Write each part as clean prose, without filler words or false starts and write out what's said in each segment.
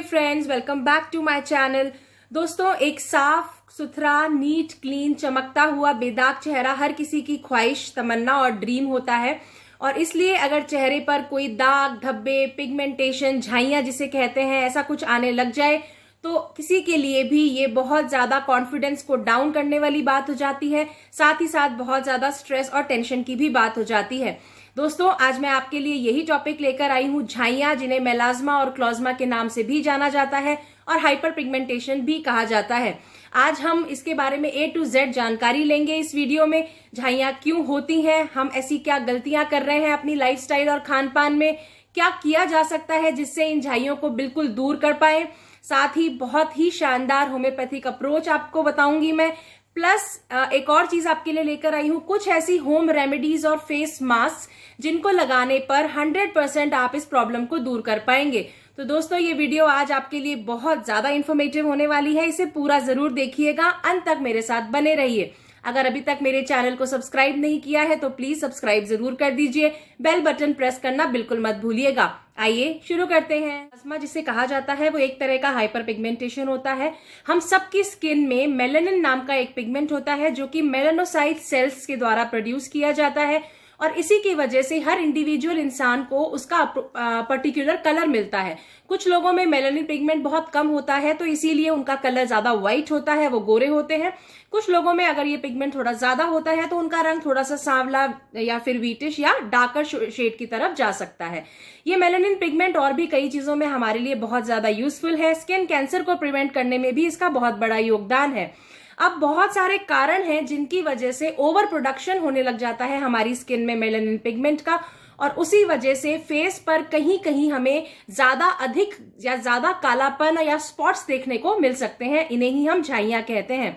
Friends, welcome back to my channel. दोस्तों, एक साफ सुथरा, नीट, क्लीन, चमकता हुआ बेदाग चेहरा हर किसी की ख्वाहिश, तमन्ना और ड्रीम होता है। और इसलिए अगर चेहरे पर कोई दाग, धब्बे, पिगमेंटेशन, झाइयां जिसे कहते हैं, ऐसा कुछ आने लग जाए तो किसी के लिए भी ये बहुत ज्यादा कॉन्फिडेंस को डाउन करने वाली बात हो जाती है। साथ ही साथ बहुत ज्यादा स्ट्रेस और टेंशन की भी बात हो जाती है। दोस्तों, आज मैं आपके लिए यही टॉपिक लेकर आई हूं, झाइयां, जिन्हें मेलाज्मा और क्लोज्मा के नाम से भी जाना जाता है और हाइपर पिगमेंटेशन भी कहा जाता है। आज हम इसके बारे में A to Z जानकारी लेंगे इस वीडियो में। झाइयां क्यों होती हैं, हम ऐसी क्या गलतियां कर रहे हैं अपनी लाइफस्टाइल और खान पान में, क्या किया जा सकता है जिससे इन झाइयों को बिल्कुल दूर कर पाए। साथ ही बहुत ही शानदार होम्योपैथिक अप्रोच आपको बताऊंगी मैं। प्लस एक और चीज आपके लिए लेकर आई हूं, कुछ ऐसी होम रेमेडीज और फेस मास्क जिनको लगाने पर 100% आप इस प्रॉब्लम को दूर कर पाएंगे। तो दोस्तों, ये वीडियो आज आपके लिए बहुत ज्यादा इन्फॉर्मेटिव होने वाली है। इसे पूरा जरूर देखिएगा, अंत तक मेरे साथ बने रहिए। अगर अभी तक मेरे चैनल को सब्सक्राइब नहीं किया है तो प्लीज सब्सक्राइब जरूर कर दीजिए। बेल बटन प्रेस करना बिल्कुल मत भूलिएगा। आइए शुरू करते हैं। मेलाज्मा जिसे कहा जाता है वो एक तरह का हाइपर पिगमेंटेशन होता है। हम सबकी स्किन में मेलानिन नाम का एक पिगमेंट होता है जो कि मेलानोसाइट सेल्स के द्वारा प्रोड्यूस किया जाता है और इसी की वजह से हर इंडिविजुअल इंसान को उसका पर्टिकुलर कलर मिलता है। कुछ लोगों में मेलानिन पिगमेंट बहुत कम होता है तो इसीलिए उनका कलर ज्यादा व्हाइट होता है, वो गोरे होते हैं। कुछ लोगों में अगर ये पिगमेंट थोड़ा ज्यादा होता है तो उनका रंग थोड़ा सा सांवला या फिर व्हीटिश या डार्कर शेड की तरफ जा सकता है। ये मेलानिन पिगमेंट और भी कई चीजों में हमारे लिए बहुत ज्यादा यूजफुल है। स्किन कैंसर को प्रिवेंट करने में भी इसका बहुत बड़ा योगदान है। अब बहुत सारे कारण हैं जिनकी वजह से ओवर प्रोडक्शन होने लग जाता है हमारी स्किन में मेलानिन पिगमेंट का और उसी वजह से फेस पर कहीं कहीं हमें ज्यादा अधिक या ज्यादा कालापन या स्पॉट्स देखने को मिल सकते हैं। इन्हें ही हम झाइयां कहते हैं।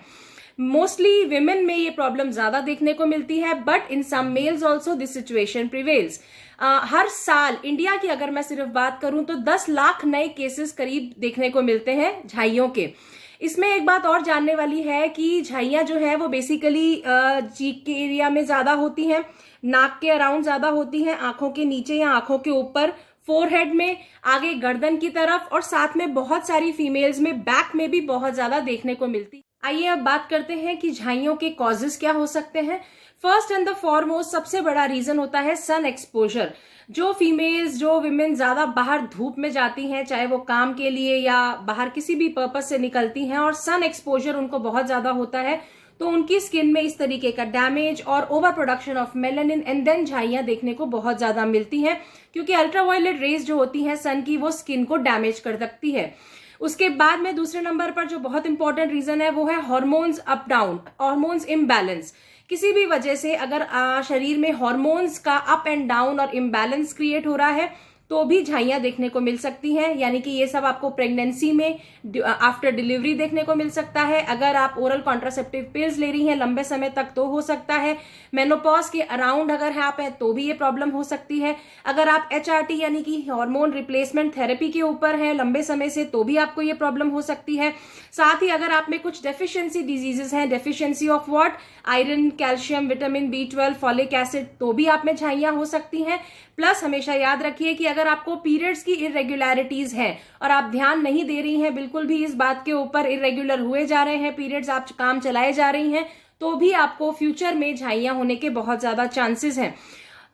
मोस्टली विमेन में ये प्रॉब्लम ज्यादा देखने को मिलती है, but in some males also this situation prevails. हर साल इंडिया की अगर मैं सिर्फ बात करूं तो 10 लाख नए केसेस करीब देखने को मिलते हैं झाइयों के। इसमें एक बात और जानने वाली है कि झाइयां जो है वो बेसिकली चीक के एरिया में ज्यादा होती हैं, नाक के अराउंड ज्यादा होती हैं, आंखों के नीचे या आंखों के ऊपर, फोरहेड में, आगे गर्दन की तरफ और साथ में बहुत सारी फीमेल्स में बैक में भी बहुत ज्यादा देखने को मिलती। आइए अब बात करते हैं कि झाइयों के कॉजेस क्या हो सकते हैं। फर्स्ट एंड द फॉरमोस्ट सबसे बड़ा रीजन होता है सन एक्सपोजर। जो फीमेल्स, जो विमेन ज्यादा बाहर धूप में जाती हैं, चाहे वो काम के लिए या बाहर किसी भी पर्पस से निकलती हैं और सन एक्सपोजर उनको बहुत ज्यादा होता है तो उनकी स्किन में इस तरीके का डैमेज और over production of melanin and then झाइयां देखने को बहुत ज्यादा मिलती हैं, क्योंकि अल्ट्रावायलेट रेज जो होती हैं सन की, वो स्किन को डैमेज कर सकती है। उसके बाद में दूसरे नंबर पर जो बहुत इंपॉर्टेंट रीजन है वो है hormones up down, hormones imbalance. किसी भी वजह से अगर शरीर में हार्मोन्स का अप एंड डाउन और इम्बैलेंस क्रिएट हो रहा है तो भी झाइयां देखने को मिल सकती हैं। यानी कि ये सब आपको प्रेगनेंसी में, आफ्टर डिलीवरी देखने को मिल सकता है। अगर आप ओरल कॉन्ट्रासेप्टिव पिल्स ले रही हैं लंबे समय तक तो हो सकता है। मेनोपॉज के अराउंड अगर आप हैं तो भी ये प्रॉब्लम हो सकती है। अगर आप HRT यानी कि हार्मोन रिप्लेसमेंट थेरेपी के ऊपर हैं लंबे समय से तो भी आपको ये प्रॉब्लम हो सकती है। साथ ही अगर आप में कुछ डेफिशिएंसी डिजीजेस हैं, deficiency of what, iron, calcium, vitamin B12, folic acid, तो भी आप में झाइयां हो सकती हैं। प्लस हमेशा याद रखिए कि अगर आपको पीरियड्स की इरेगुलरिटीज हैं और आप ध्यान नहीं दे रही हैं बिल्कुल भी इस बात के ऊपर, इरेगुलर हुए जा रहे हैं पीरियड्स, आप काम चलाए जा रही हैं, तो भी आपको फ्यूचर में झाइयां होने के बहुत ज्यादा चांसेस हैं।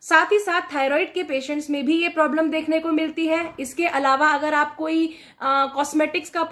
साथ ही साथ थायराइड के पेशेंट्स में भी ये प्रॉब्लम देखने को मिलती है। इसके अलावा अगर आप कोई कॉस्मेटिक्स का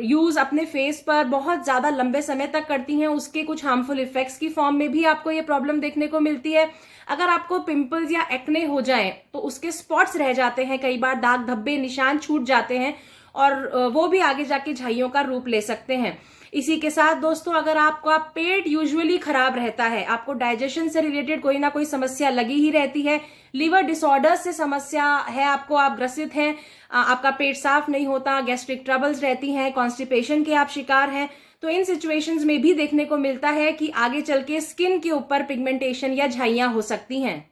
यूज अपने फेस पर बहुत ज्यादा लंबे समय तक करती हैं, उसके कुछ हार्मफुल इफेक्ट्स की फॉर्म में भी आपको ये प्रॉब्लम देखने को मिलती है। अगर आपको पिंपल्स या एक्ने हो जाए तो उसके स्पॉट्स रह जाते हैं, कई बार दाग धब्बे निशान छूट जाते हैं और वो भी आगे जाके झाइयों का रूप ले सकते हैं। इसी के साथ दोस्तों, अगर आपका पेट यूजुअली खराब रहता है, आपको डाइजेशन से रिलेटेड कोई ना कोई समस्या लगी ही रहती है, लिवर डिसऑर्डर्स से समस्या है आपको, आप ग्रसित हैं, आपका पेट साफ नहीं होता, गैस्ट्रिक ट्रबल्स रहती हैं, कॉन्स्टिपेशन के आप शिकार हैं, तो इन सिचुएशंस में भी देखने को मिलता है कि आगे चल के स्किन के ऊपर पिगमेंटेशन या झाइयां हो सकती हैं।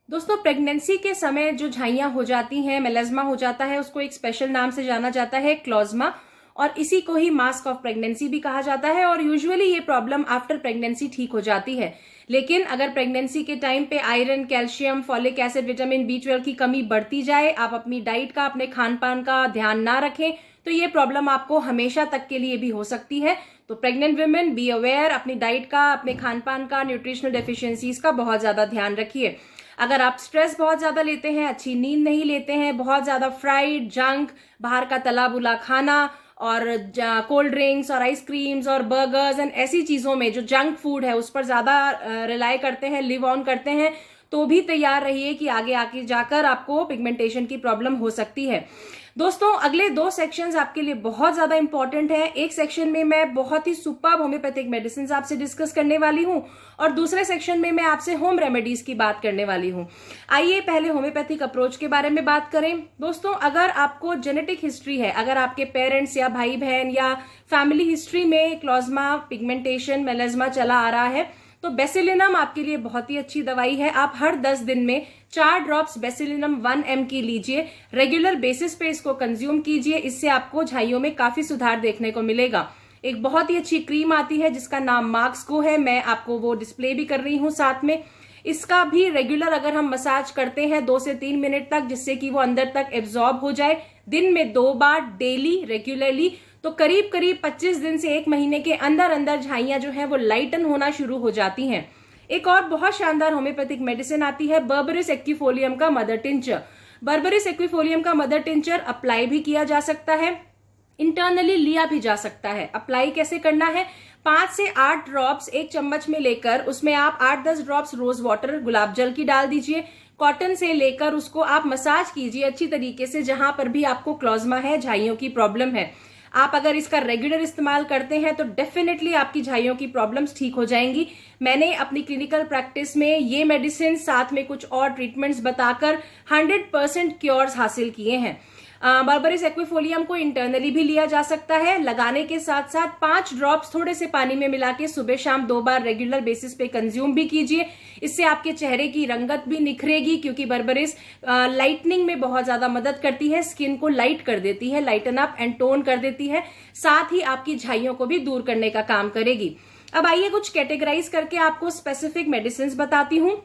दोस्तों, प्रेगनेंसी के समय जो झाइयां हो जाती हैं, मेलाज्मा हो जाता है, उसको एक स्पेशल नाम से जाना जाता है, क्लोज्मा, और इसी को ही मास्क ऑफ प्रेगनेंसी भी कहा जाता है। और यूजुअली ये प्रॉब्लम आफ्टर प्रेगनेंसी ठीक हो जाती है, लेकिन अगर प्रेगनेंसी के टाइम पे iron, calcium, folic acid, vitamin B12 की कमी बढ़ती जाए, आप अपनी डाइट का, अपने खान पान का ध्यान ना रखें, तो ये प्रॉब्लम आपको हमेशा तक के लिए भी हो सकती है। तो प्रेग्नेंट वुमेन बी अवेयर, अपनी डाइट का, अपने खान पान का, न्यूट्रिशनल डेफिशिएंसीज का बहुत ज्यादा ध्यान रखिए। अगर आप स्ट्रेस बहुत ज्यादा लेते हैं, अच्छी नींद नहीं लेते हैं, बहुत ज्यादा फ्राइड, जंक, बाहर का तला बुला खाना और कोल्ड ड्रिंक्स और आइसक्रीम्स और बर्गर्स एंड ऐसी चीजों में जो जंक फूड है उस पर ज्यादा रिलाई करते हैं, लिव ऑन करते हैं, तो भी तैयार रहिए कि आगे जाकर आपको पिगमेंटेशन की प्रॉब्लम हो सकती है। दोस्तों, अगले 2 सेक्शंस आपके लिए बहुत ज्यादा इंपॉर्टेंट है। एक सेक्शन में मैं बहुत ही सुपर्ब होम्योपैथिक मेडिसिन आपसे डिस्कस करने वाली हूं और दूसरे सेक्शन में मैं आपसे होम रेमेडीज की बात करने वाली हूं। आइए पहले होम्योपैथिक अप्रोच के बारे में बात करें। दोस्तों, अगर आपको जेनेटिक हिस्ट्री है, अगर आपके पेरेंट्स या भाई बहन या फैमिली हिस्ट्री में क्लोज़मा, पिगमेंटेशन, मेलास्मा चला आ रहा है, तो बेसिलिनम आपके लिए बहुत ही अच्छी दवाई है। आप हर 10 दिन में 4 ड्रॉप्स बेसिलिनम 1 mg की लीजिए, रेगुलर बेसिस पे इसको कंज्यूम कीजिए। इससे आपको झाइयों में काफी सुधार देखने को मिलेगा। एक बहुत ही अच्छी क्रीम आती है जिसका नाम मार्क्सको है, मैं आपको वो डिस्प्ले भी कर रही हूं साथ में। इसका भी रेगुलर अगर हम मसाज करते हैं 2 से 3 मिनट तक, जिससे कि वो अंदर तक एब्जॉर्ब हो जाए, दिन में 2 बार डेली रेगुलरली, तो करीब 25 दिन से 1 महीने के अंदर अंदर झाइयां जो है वो लाइटन होना शुरू हो जाती हैं। एक और बहुत शानदार होम्योपैथिक मेडिसिन आती है बर्बेरिस एक्विफोलियम का मदर टिंचर। बर्बेरिस एक्विफोलियम का मदर टिंचर अप्लाई भी किया जा सकता है, इंटरनली लिया भी जा सकता है। अप्लाई कैसे करना है? 5 से 8 ड्रॉप्स 1 चम्मच में लेकर उसमें आप 8-10 ड्रॉप्स रोज वाटर, गुलाब जल की डाल दीजिए। कॉटन से लेकर उसको आप मसाज कीजिए अच्छी तरीके से, जहां पर भी आपको क्लोज़मा है, झाइयों की प्रॉब्लम है। आप अगर इसका रेगुलर इस्तेमाल करते हैं तो डेफिनेटली आपकी झाइयों की प्रॉब्लम्स ठीक हो जाएंगी। मैंने अपनी क्लिनिकल प्रैक्टिस में ये मेडिसिन साथ में कुछ और ट्रीटमेंट्स बताकर 100% क्योर्स हासिल किए हैं। बर्बेरिस एक्विफोलियम को इंटरनली भी लिया जा सकता है। लगाने के साथ साथ 5 ड्रॉप्स थोड़े से पानी में मिला के सुबह शाम 2 बार रेगुलर बेसिस पे कंज्यूम भी कीजिए। इससे आपके चेहरे की रंगत भी निखरेगी, क्योंकि बर्बेरिस लाइटनिंग में बहुत ज्यादा मदद करती है, स्किन को लाइट कर देती है, लाइटन अप एंड टोन कर देती है, साथ ही आपकी झाइयों को भी दूर करने का काम करेगी। अब आइए कुछ कैटेगराइज करके आपको स्पेसिफिक मेडिसिन बताती हूँ,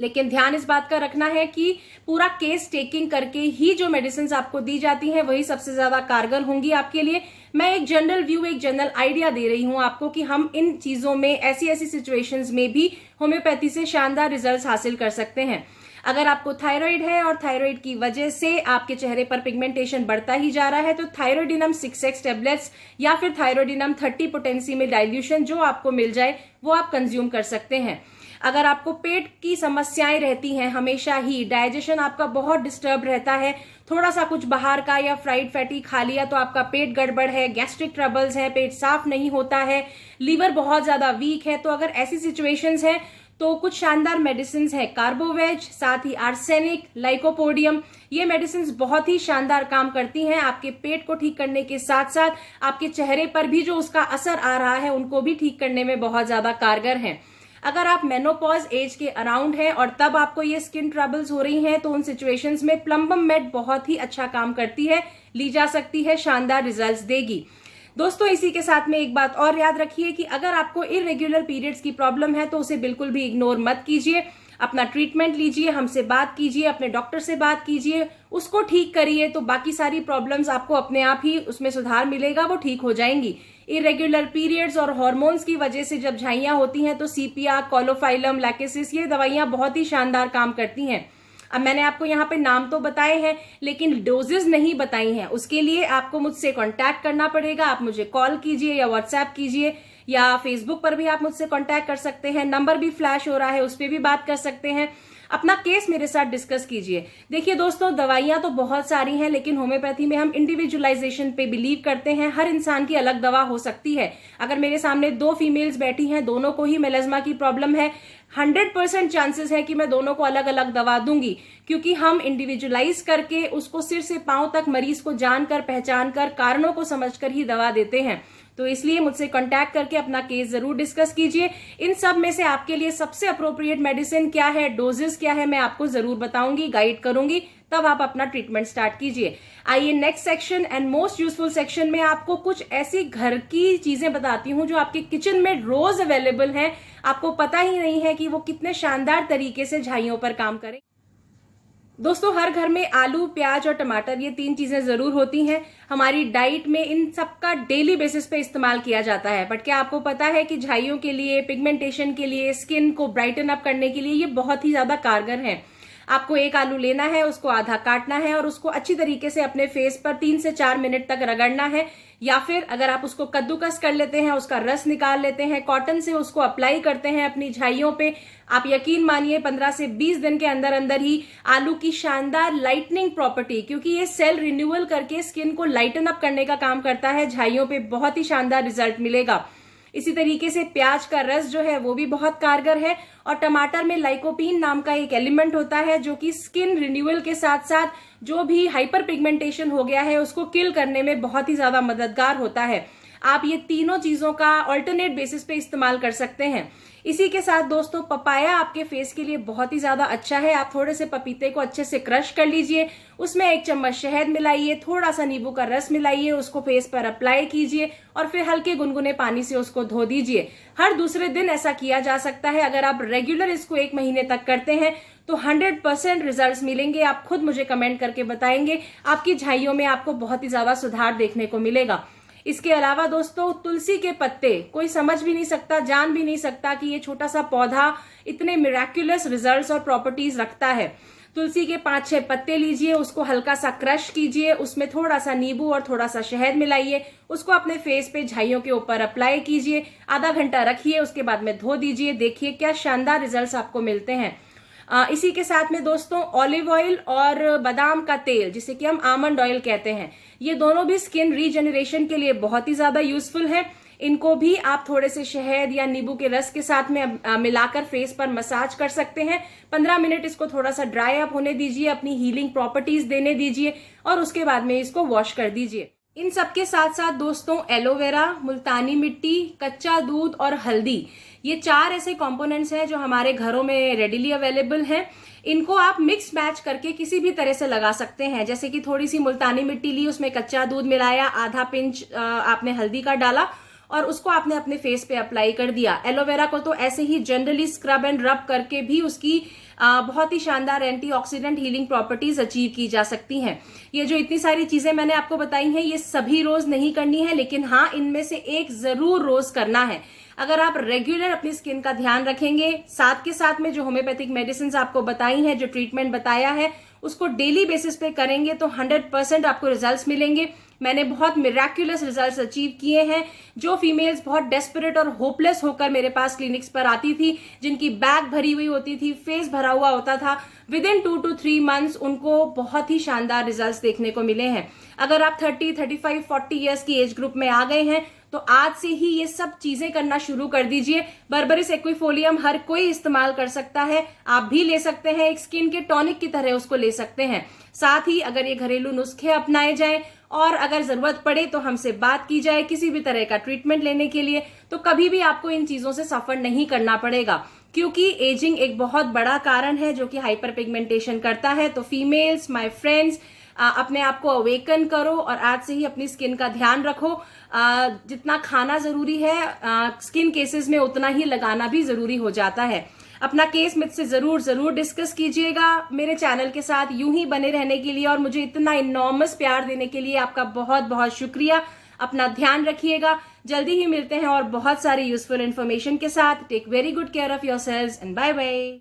लेकिन ध्यान इस बात का रखना है कि पूरा केस टेकिंग करके ही जो मेडिसिन आपको दी जाती हैं वही सबसे ज्यादा कारगर होंगी आपके लिए। मैं एक जनरल व्यू, एक जनरल आइडिया दे रही हूं आपको कि हम इन चीजों में, ऐसी सिचुएशंस में भी होम्योपैथी से शानदार रिजल्ट्स हासिल कर सकते हैं। अगर आपको थायराइड है और थायराइड की वजह से आपके चेहरे पर पिगमेंटेशन बढ़ता ही जा रहा है, तो थायरोडिनम 6x टेबलेट्स या फिर थायरोडिनम 30 पोटेंसी में डाइल्यूशन जो आपको मिल जाए वो आप कंज्यूम कर सकते हैं। अगर आपको पेट की समस्याएं रहती हैं, हमेशा ही डाइजेशन आपका बहुत डिस्टर्ब रहता है, थोड़ा सा कुछ बाहर का या फ्राइड फैटी खा लिया तो आपका पेट गड़बड़ है, गैस्ट्रिक ट्रबल्स है, पेट साफ नहीं होता है, लीवर बहुत ज्यादा वीक है, तो अगर ऐसी सिचुएशंस हैं तो कुछ शानदार मेडिसिन है कार्बोवेज, साथ ही आर्सेनिक, लाइकोपोडियम। ये मेडिसिन बहुत ही शानदार काम करती हैं, आपके पेट को ठीक करने के साथ साथ आपके चेहरे पर भी जो उसका असर आ रहा है उनको भी ठीक करने में बहुत ज्यादा कारगर हैं। अगर आप मेनोपॉज एज के अराउंड हैं और तब आपको ये स्किन ट्रबल्स हो रही हैं, तो उन सिचुएशंस में प्लम्बम मेड बहुत ही अच्छा काम करती है, ली जा सकती है, शानदार रिजल्ट्स देगी। दोस्तों, इसी के साथ में एक बात और याद रखिए कि अगर आपको इरेगुलर पीरियड्स की प्रॉब्लम है तो उसे बिल्कुल भी इग्नोर मत कीजिए। अपना ट्रीटमेंट लीजिए, हमसे बात कीजिए, अपने डॉक्टर से बात कीजिए, उसको ठीक करिए, तो बाकी सारी प्रॉब्लम्स आपको अपने आप ही उसमें सुधार मिलेगा, वो ठीक हो जाएंगी। इरेगुलर पीरियड्स और हार्मोन्स की वजह से जब झाइयां होती हैं तो सीपिया, कोलोफाइलम, लैकेसिस, ये दवाइयां बहुत ही शानदार काम करती हैं। अब मैंने आपको यहाँ पे नाम तो बताए हैं लेकिन डोजेस नहीं बताई हैं, उसके लिए आपको मुझसे कांटेक्ट करना पड़ेगा। आप मुझे कॉल कीजिए या व्हाट्सएप कीजिए या फेसबुक पर भी आप मुझसे कांटेक्ट कर सकते हैं, नंबर भी फ्लैश हो रहा है, उस पर भी बात कर सकते हैं। अपना केस मेरे साथ डिस्कस कीजिए। देखिए दोस्तों, दवाइयां तो बहुत सारी हैं, लेकिन होम्योपैथी में हम इंडिविजुअलाइजेशन पे बिलीव करते हैं। हर इंसान की अलग दवा हो सकती है। अगर मेरे सामने 2 फीमेल्स बैठी हैं, दोनों को ही मेलास्मा की प्रॉब्लम है, 100% चांसेस है कि मैं दोनों को अलग अलग दवा दूंगी, क्योंकि हम इंडिविजुअलाइज करके उसको सिर से पांव तक मरीज को जानकर, पहचान कर, कारणों को समझकर ही दवा देते हैं। तो इसलिए मुझसे कांटेक्ट करके अपना केस जरूर डिस्कस कीजिए। इन सब में से आपके लिए सबसे अप्रोप्रिएट मेडिसिन क्या है, डोजेस क्या है, मैं आपको जरूर बताऊंगी, गाइड करूंगी, तब आप अपना ट्रीटमेंट स्टार्ट कीजिए। आइए next section and most useful section में आपको कुछ ऐसी घर की चीजें बताती हूँ जो आपके किचन में रोज अवेलेबल हैं, आपको पता ही नहीं है कि वो कितने शानदार तरीके से झाइयों पर काम करें। दोस्तों हर घर में आलू, प्याज और टमाटर ये 3 चीजें जरूर होती हैं। हमारी डाइट में इन सबका डेली बेसिस पे इस्तेमाल किया जाता है। बट क्या आपको पता है कि झाइयों के लिए, पिगमेंटेशन के लिए, स्किन को ब्राइटन अप करने के लिए ये बहुत ही ज्यादा कारगर है। आपको एक आलू लेना है, उसको आधा काटना है और उसको अच्छी तरीके से अपने फेस पर 3 से 4 मिनट तक रगड़ना है। या फिर अगर आप उसको कद्दूकस कर लेते हैं, उसका रस निकाल लेते हैं, कॉटन से उसको अप्लाई करते हैं अपनी झाइयों पे, आप यकीन मानिए 15 से 20 दिन के अंदर अंदर ही आलू की शानदार लाइटनिंग प्रॉपर्टी, क्योंकि ये सेल रिन्यूअल करके स्किन को लाइटन अप करने का काम करता है, झाइयों पे बहुत ही शानदार रिजल्ट मिलेगा। इसी तरीके से प्याज का रस जो है वो भी बहुत कारगर है। और टमाटर में लाइकोपीन नाम का एक एलिमेंट होता है जो कि स्किन रिन्यूअल के साथ साथ जो भी हाइपर पिगमेंटेशन हो गया है उसको किल करने में बहुत ही ज्यादा मददगार होता है। आप ये तीनों चीजों का ऑल्टरनेट बेसिस पे इस्तेमाल कर सकते हैं। इसी के साथ दोस्तों पपाया आपके फेस के लिए बहुत ही ज्यादा अच्छा है। आप थोड़े से पपीते को अच्छे से क्रश कर लीजिए, उसमें 1 चम्मच शहद मिलाइए, थोड़ा सा नींबू का रस मिलाइए, उसको फेस पर अप्लाई कीजिए और फिर हल्के गुनगुने पानी से उसको धो दीजिए। हर दूसरे दिन ऐसा किया जा सकता है। अगर आप रेगुलर इसको 1 महीने तक करते हैं तो 100% रिजल्ट्स मिलेंगे। आप खुद मुझे कमेंट करके बताएंगे, आपकी झाइयों में आपको बहुत ही ज्यादा सुधार देखने को मिलेगा। इसके अलावा दोस्तों तुलसी के पत्ते, कोई समझ भी नहीं सकता, जान भी नहीं सकता कि ये छोटा सा पौधा इतने मिराक्युलस रिजल्ट्स और प्रॉपर्टीज रखता है। तुलसी के 5-6 पत्ते लीजिए, उसको हल्का सा क्रश कीजिए, उसमें थोड़ा सा नींबू और थोड़ा सा शहद मिलाइए, उसको अपने फेस पे झाइयों के ऊपर अप्लाई कीजिए, आधा घंटा रखिए, उसके बाद में धो दीजिए। देखिए क्या शानदार रिजल्ट्स आपको मिलते हैं। इसी के साथ में दोस्तों ऑलिव ऑयल और बादाम का तेल, जिसे कि हम आमंड ऑयल कहते हैं, ये दोनों भी स्किन रीजेनरेशन के लिए बहुत ही ज्यादा यूजफुल है। इनको भी आप थोड़े से शहद या नींबू के रस के साथ में मिलाकर फेस पर मसाज कर सकते हैं। 15 मिनट इसको थोड़ा सा ड्राई अप होने दीजिए, अपनी हीलिंग प्रॉपर्टीज देने दीजिए और उसके बाद में इसको वॉश कर दीजिए। इन सब के साथ साथ दोस्तों एलोवेरा, मुल्तानी मिट्टी, कच्चा दूध और हल्दी, ये 4 ऐसे कंपोनेंट्स हैं जो हमारे घरों में रेडिली अवेलेबल हैं। इनको आप मिक्स मैच करके किसी भी तरह से लगा सकते हैं। जैसे कि थोड़ी सी मुल्तानी मिट्टी ली, उसमें कच्चा दूध मिलाया, आधा पिंच आपने हल्दी का डाला और उसको आपने अपने फेस पे अप्लाई कर दिया। एलोवेरा को तो ऐसे ही जनरली स्क्रब एंड रब करके भी उसकी बहुत ही शानदार एंटीऑक्सीडेंट हीलिंग प्रॉपर्टीज अचीव की जा सकती हैं। ये जो इतनी सारी चीजें मैंने आपको बताई हैं, ये सभी रोज नहीं करनी है, लेकिन हाँ इनमें से एक जरूर रोज करना है। अगर आप रेगुलर अपनी स्किन का ध्यान रखेंगे, साथ के साथ में जो होम्योपैथिक मेडिसिन आपको बताई हैं, जो ट्रीटमेंट बताया है, उसको डेली बेसिस पे करेंगे तो 100% आपको रिजल्ट्स मिलेंगे। मैंने बहुत मिराक्युलस रिजल्ट्स अचीव किए हैं। जो फीमेल्स बहुत डेस्परेट और होपलेस होकर मेरे पास क्लिनिक्स पर आती थी, जिनकी बैग भरी हुई होती थी, फेस भरा हुआ होता था, विदिन 2 to 3 मंथ्स उनको बहुत ही शानदार रिजल्ट्स देखने को मिले हैं। अगर आप 30, 35, 40 ईयर्स की एज ग्रुप में आ गए हैं तो आज से ही ये सब चीजें करना शुरू कर दीजिए। बर्बरिस एक्विफोलियम हर कोई इस्तेमाल कर सकता है, आप भी ले सकते हैं, एक स्किन के टॉनिक की तरह उसको ले सकते हैं। साथ ही अगर ये घरेलू नुस्खे अपनाए जाएं और अगर जरूरत पड़े तो हमसे बात की जाए किसी भी तरह का ट्रीटमेंट लेने के लिए, तो कभी भी आपको इन चीजों से सफर नहीं करना पड़ेगा। क्योंकि एजिंग एक बहुत बड़ा कारण है जो कि हाइपर पिगमेंटेशन करता है। तो फीमेल्स, माय फ्रेंड्स, अपने आप को अवेकन करो और आज से ही अपनी स्किन का ध्यान रखो। जितना खाना जरूरी है स्किन केसेस में, उतना ही लगाना भी जरूरी हो जाता है। अपना केस मुझसे जरूर डिस्कस कीजिएगा। मेरे चैनल के साथ यूं ही बने रहने के लिए और मुझे इतना इनॉर्मस प्यार देने के लिए आपका बहुत बहुत शुक्रिया। अपना ध्यान रखिएगा। जल्दी ही मिलते हैं और बहुत सारी यूजफुल इन्फॉर्मेशन के साथ। Take very good care of yourselves and bye bye.